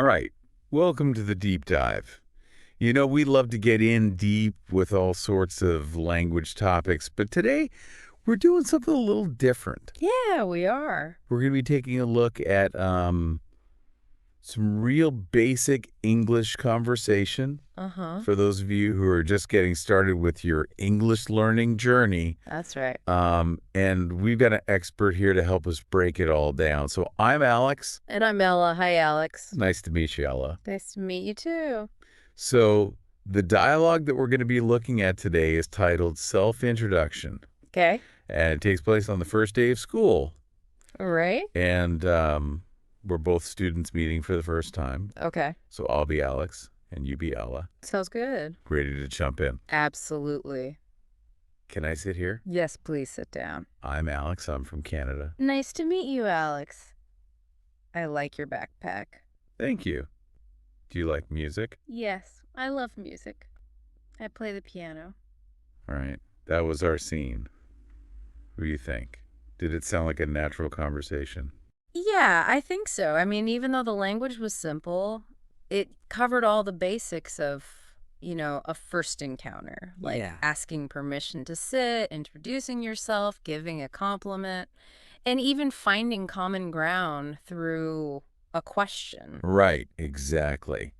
All right. Welcome to the deep dive. You know, we love to get in deep with all sorts of language topics, but today we're doing something a little different. Yeah, we are. We're going to be taking a look at some real basic English conversation Uh-huh. for those of you who are just getting started with your English learning journey. That's right. And we've got an expert here to help us break it all down. So I'm Alex. And I'm Ella. Hi, Alex. Nice to meet you, Ella. Nice to meet you too. So the dialogue that we're going to be looking at today is titled Self-Introduction, Okay. and it takes place on the first day of school. All right. And we're both students meeting for the first time. Okay. So I'll be Alex, and you be Ella. Sounds good. Ready to jump in. Absolutely. Can I sit here? Yes, please sit down. I'm Alex. I'm from Canada. Nice to meet you, Alex. I like your backpack. Thank you. Do you like music? Yes, I love music. I play the piano. All right. That was our scene. What do you think? Did it sound like a natural conversation? Yeah, I think so. I mean, even though the language was simple, it covered all the basics of, a first encounter, like Yeah. asking permission to sit, introducing yourself, giving a compliment, and even finding common ground through a question. Right, exactly.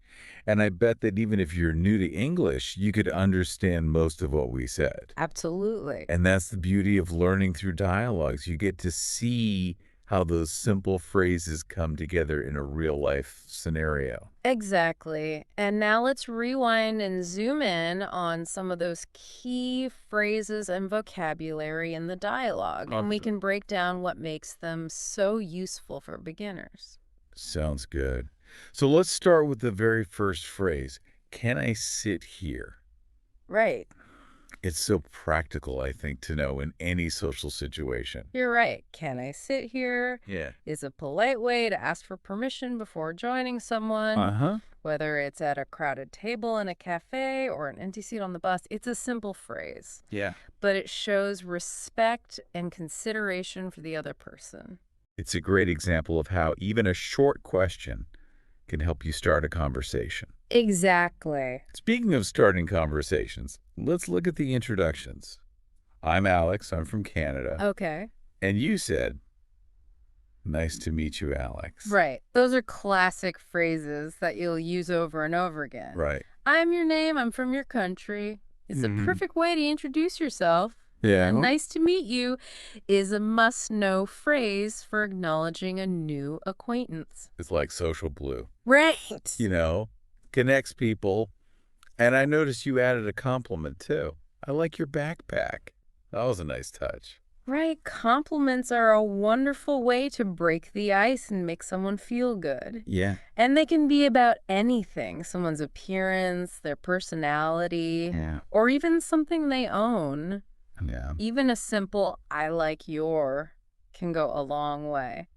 And I bet that even if you're new to English, you could understand most of what we said. Absolutely. And that's the beauty of learning through dialogues. You get to see how those simple phrases come together in a real life scenario. Exactly. And now let's rewind and zoom in on some of those key phrases and vocabulary in the dialogue, and we can break down what makes them so useful for beginners. Sounds good. So let's start with the very first phrase. Can I sit here? Right. It's so practical, I think, to know in any social situation. You're right. Can I sit here? Yeah. Is a polite way to ask for permission before joining someone. Uh-huh. Whether it's at a crowded table in a cafe or an empty seat on the bus, it's a simple phrase, Yeah. but it shows respect and consideration for the other person. It's a great example of how even a short question can help you start a conversation. Exactly. Speaking of starting conversations, let's look at the introductions. I'm Alex. I'm from Canada. Okay. And you said, nice to meet you, Alex. Right. Those are classic phrases that you'll use over and over again. Right. I'm your name. I'm from your country. It's a perfect way to introduce yourself. Yeah. And nice to meet you is a must-know phrase for acknowledging a new acquaintance. It's like social glue. Right. Connects people. And I noticed you added a compliment, too. I like your backpack. That was a nice touch. Right. Compliments are a wonderful way to break the ice and make someone feel good. Yeah. And they can be about anything, someone's appearance, their personality, or even something they own. Yeah. Even a simple, I like your, can go a long way.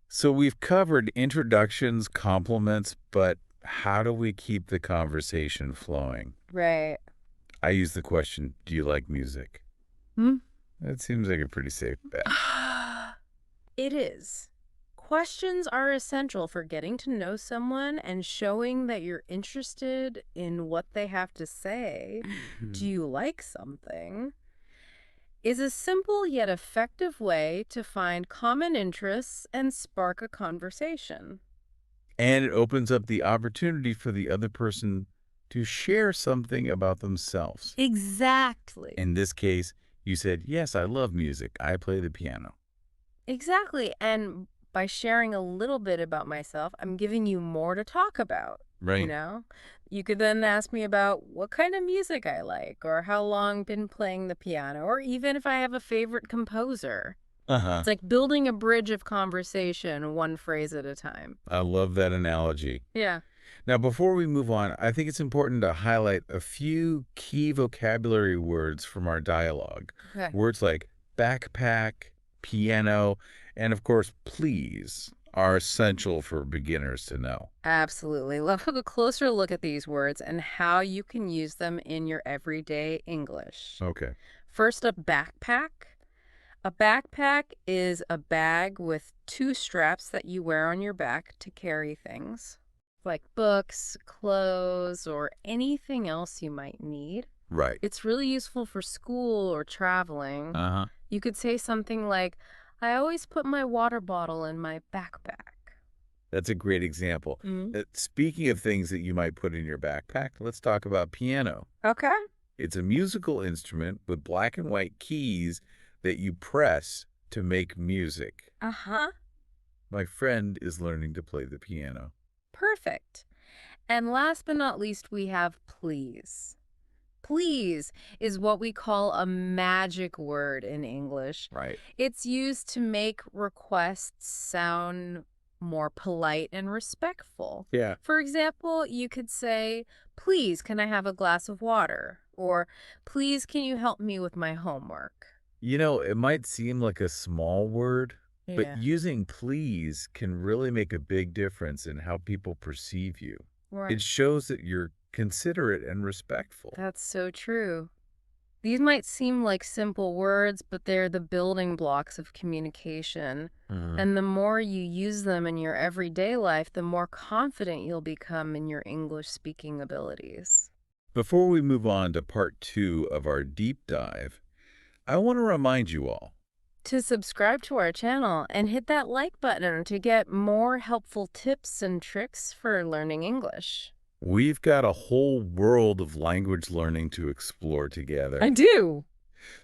So we've covered introductions, compliments, but how do we keep the conversation flowing? Right. I use the question, do you like music? That seems like a pretty safe bet. It is. Questions are essential for getting to know someone and showing that you're interested in what they have to say. Do you like something? Is a simple yet effective way to find common interests and spark a conversation. And it opens up the opportunity for the other person to share something about themselves. Exactly. In this case, you said, yes, I love music. I play the piano. Exactly. And by sharing a little bit about myself, I'm giving you more to talk about. Right. You could then ask me about what kind of music I like, or how long I've been playing the piano, or even if I have a favorite composer. Uh-huh. It's like building a bridge of conversation, one phrase at a time. I love that analogy. Yeah. Now, before we move on, I think it's important to highlight a few key vocabulary words from our dialogue. Okay. Words like backpack, piano, and of course, please are essential for beginners to know. Absolutely. Let's have a closer look at these words and how you can use them in your everyday English. Okay. First, a backpack. A backpack is a bag with two straps that you wear on your back to carry things. like books, clothes, or anything else you might need. Right. It's really useful for school or traveling. Uh-huh. You could say something like, I always put my water bottle in my backpack. That's a great example. Speaking of things that you might put in your backpack, let's talk about piano. Okay. It's a musical instrument with black and white keys that you press to make music. Uh-huh. My friend is learning to play the piano. Perfect. And last but not least, we have please. Please is what we call a magic word in English. Right. It's used to make requests sound more polite and respectful. Yeah. For example, you could say, please, can I have a glass of water? Or, please, can you help me with my homework? You know, it might seem like a small word, but Yeah. using please can really make a big difference in how people perceive you. Right. It shows that you're considerate and respectful. That's so true. These might seem like simple words, but they're the building blocks of communication. And the more you use them in your everyday life, the more confident you'll become in your English speaking abilities. Before we move on to part 2 of our deep dive, I want to remind you all, To subscribe to our channel and hit that like button to get more helpful tips and tricks for learning English. we've got a whole world of language learning to explore together. do.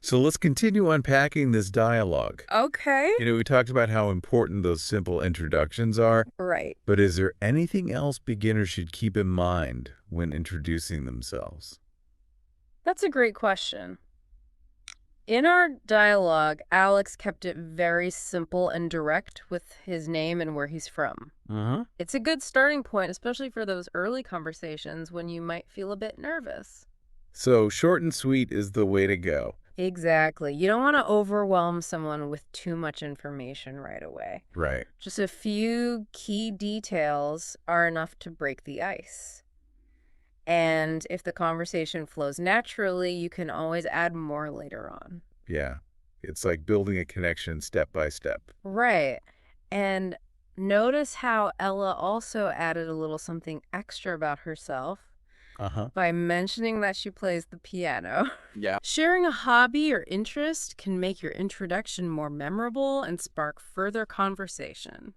So let's continue unpacking this dialogue. Okay. We talked about how important those simple introductions are, Right. but is there anything else beginners should keep in mind when introducing themselves? That's a great question. In our dialogue, Alex kept it very simple and direct with his name and where he's from. Uh-huh. It's a good starting point, especially for those early conversations when you might feel a bit nervous. So short and sweet is the way to go. Exactly. You don't want to overwhelm someone with too much information right away. Right. Just a few key details are enough to break the ice. And if the conversation flows naturally, you can always add more later on. Yeah. It's like building a connection step by step. Right. And notice how Ella also added a little something extra about herself Uh-huh. by mentioning that she plays the piano. Yeah. Sharing a hobby or interest can make your introduction more memorable and spark further conversation.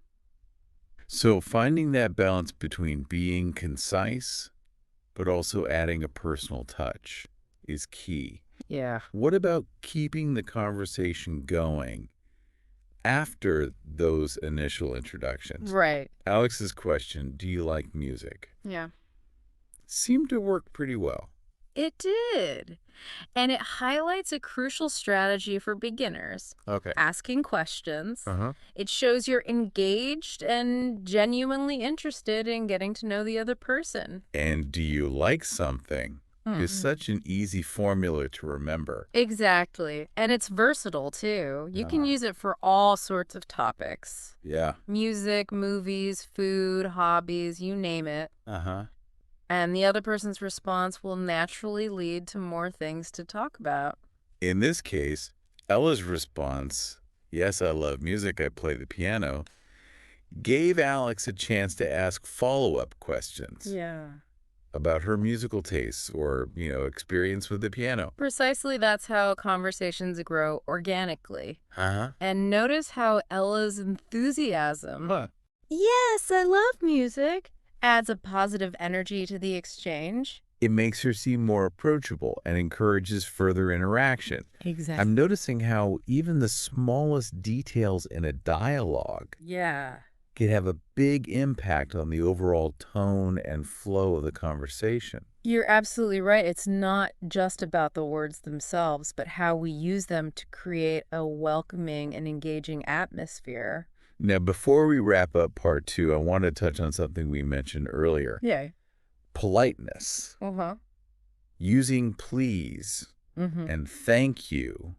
So finding that balance between being concise but also adding a personal touch is key. Yeah. What about keeping the conversation going after those initial introductions? Right. Alex's question, do you like music, Yeah. seemed to work pretty well. It did. And it highlights a crucial strategy for beginners. Okay. Asking questions. Uh-huh. It shows you're engaged and genuinely interested in getting to know the other person. And do you like something is such an easy formula to remember. Exactly. And it's versatile, too. You can Ah. use it for all sorts of topics. Yeah. Music, movies, food, hobbies, you name it. Uh-huh. And the other person's response will naturally lead to more things to talk about. In this case, Ella's response, yes, I love music, I play the piano, gave Alex a chance to ask follow-up questions Yeah. about her musical tastes or, experience with the piano. Precisely, that's how conversations grow organically. Uh-huh. And notice how Ella's enthusiasm, Huh. yes, I love music, adds a positive energy to the exchange. It makes her seem more approachable and encourages further interaction. Exactly. I'm noticing how even the smallest details in a dialogue Yeah. can have a big impact on the overall tone and flow of the conversation. You're absolutely right. It's not just about the words themselves, but how we use them to create a welcoming and engaging atmosphere. Now, before we wrap up part 2, I want to touch on something we mentioned earlier. Yeah. Politeness. Uh-huh. Using please Mm-hmm. and thank you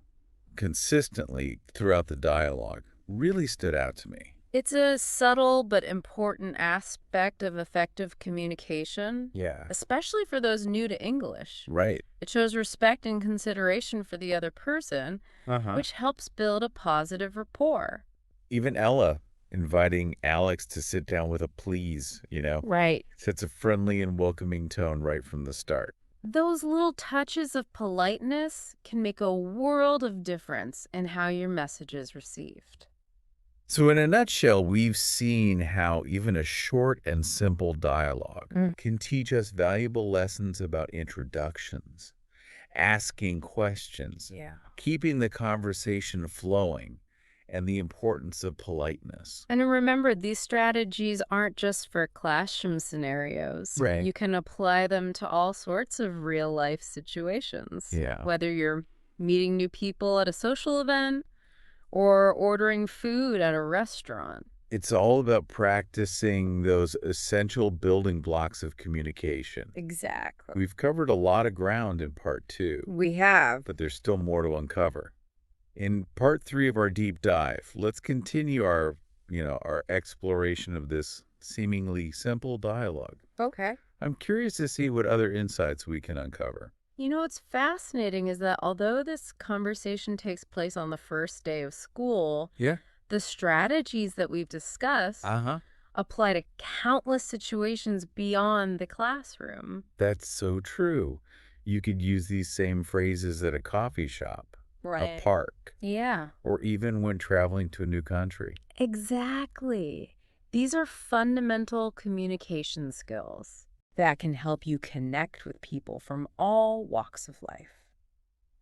consistently throughout the dialogue really stood out to me. It's a subtle but important aspect of effective communication, Yeah. especially for those new to English. Right. It shows respect and consideration for the other person, Uh-huh. which helps build a positive rapport. Even Ella Inviting Alex to sit down with a please. Right. Sets a friendly and welcoming tone right from the start. Those little touches of politeness can make a world of difference in how your message is received. So in a nutshell, we've seen how even a short and simple dialogue Mm. can teach us valuable lessons about introductions, asking questions, Yeah. keeping the conversation flowing, and the importance of politeness. And remember, these strategies aren't just for classroom scenarios. Right. You can apply them to all sorts of real life situations, Yeah. whether you're meeting new people at a social event or ordering food at a restaurant. It's all about practicing those essential building blocks of communication. Exactly. We've covered a lot of ground in part 2, We have. but there's still more to uncover. In part 3 of our deep dive, let's continue our exploration of this seemingly simple dialogue. Okay. I'm curious to see what other insights we can uncover. What's fascinating is that although this conversation takes place on the first day of school, Yeah. the strategies that we've discussed Uh-huh. apply to countless situations beyond the classroom. That's so true. You could use these same phrases at a coffee shop, a Right. park, Yeah, or even when traveling to a new country. exactly. These are fundamental communication skills that can help you connect with people from all walks of life.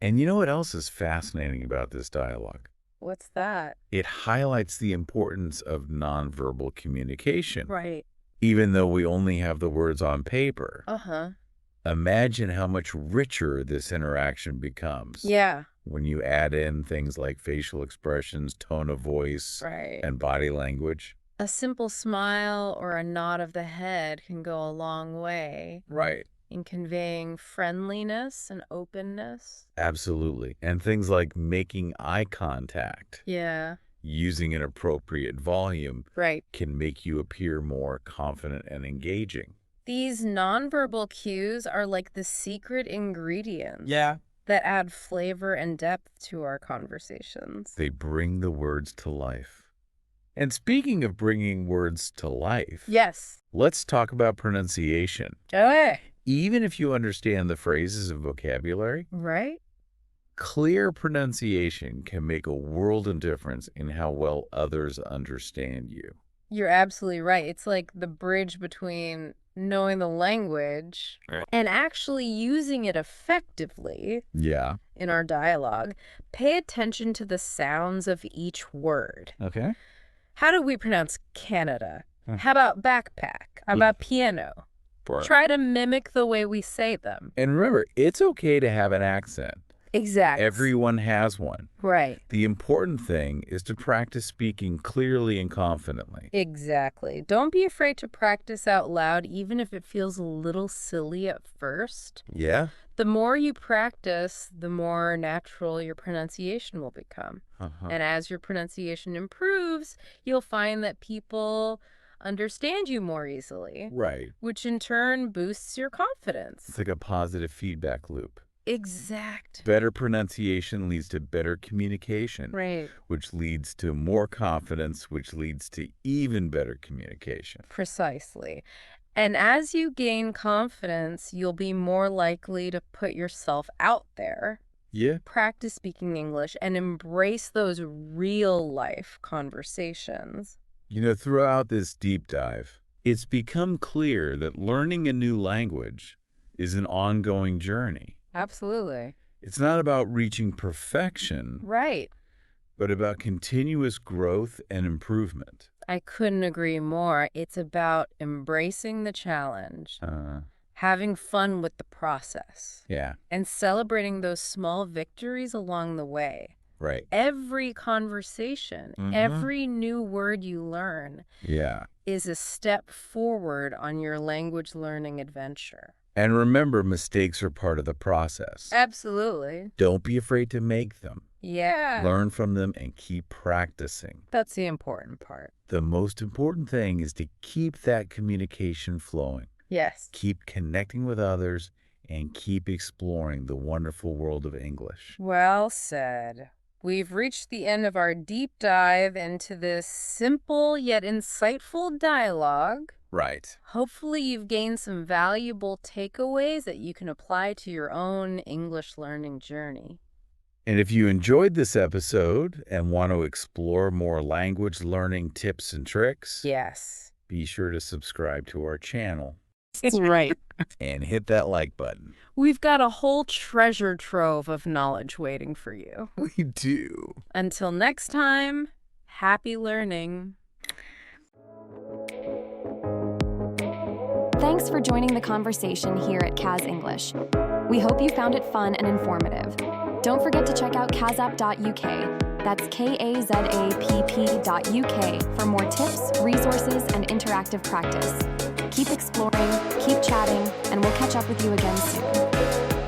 And you know what else is fascinating about this dialogue? What's that? It highlights the importance of nonverbal communication. Right. Even though we only have the words on paper, Uh-huh. imagine how much richer this interaction becomes Yeah. when you add in things like facial expressions, tone of voice, Right. and body language. A simple smile or a nod of the head can go a long way Right. in conveying friendliness and openness. Absolutely. And things like making eye contact, Yeah. using an appropriate volume, Right. can make you appear more confident and engaging. These nonverbal cues are like the secret ingredients that add flavor and depth to our conversations. They bring the words to life. And speaking of bringing words to life, Yes. let's talk about pronunciation. Okay. Even if you understand the phrases and vocabulary, Right? clear pronunciation can make a world of difference in how well others understand you. You're absolutely right. It's like the bridge between knowing the language and actually using it effectively Yeah. in our dialogue. Pay attention to the sounds of each word. Okay. How do we pronounce Canada? Huh. How about backpack? How about piano? Try to mimic the way we say them. And remember, it's okay to have an accent. Exactly. Everyone has one. Right. The important thing is to practice speaking clearly and confidently. Exactly. Don't be afraid to practice out loud, even if it feels a little silly at first. Yeah? The more you practice, the more natural your pronunciation will become. Uh-huh. And as your pronunciation improves, you'll find that people understand you more easily, Right. which in turn boosts your confidence. It's like a positive feedback loop. Exact. Better pronunciation leads to better communication, Right. which leads to more confidence, which leads to even better communication. Precisely. And as you gain confidence, you'll be more likely to put yourself out there, Yeah. practice speaking English, and embrace those real life conversations. Throughout this deep dive, it's become clear that learning a new language is an ongoing journey. Absolutely. It's not about reaching perfection, Right. but about continuous growth and improvement. I couldn't agree more. It's about embracing the challenge, having fun with the process, Yeah. and celebrating those small victories along the way. Right. Every conversation, every new word you learn Yeah. is a step forward on your language learning adventure. And remember, mistakes are part of the process. Absolutely. Don't be afraid to make them. Yeah. Learn from them and keep practicing. That's the important part. The most important thing is to keep that communication flowing. Yes. Keep connecting with others and keep exploring the wonderful world of English. Well said. We've reached the end of our deep dive into this simple yet insightful dialogue. Right. Hopefully, you've gained some valuable takeaways that you can apply to your own English learning journey. And if you enjoyed this episode and want to explore more language learning tips and tricks, Yes. be sure to subscribe to our channel Right. and hit that like button. We've got a whole treasure trove of knowledge waiting for you. We do. Until next time, happy learning. Thanks for joining the conversation here at Kaz English. We hope you found it fun and informative. Don't forget to check out kazapp.uk. That's kazapp.uk for more tips, resources, and interactive practice. Keep exploring, keep chatting, and we'll catch up with you again soon.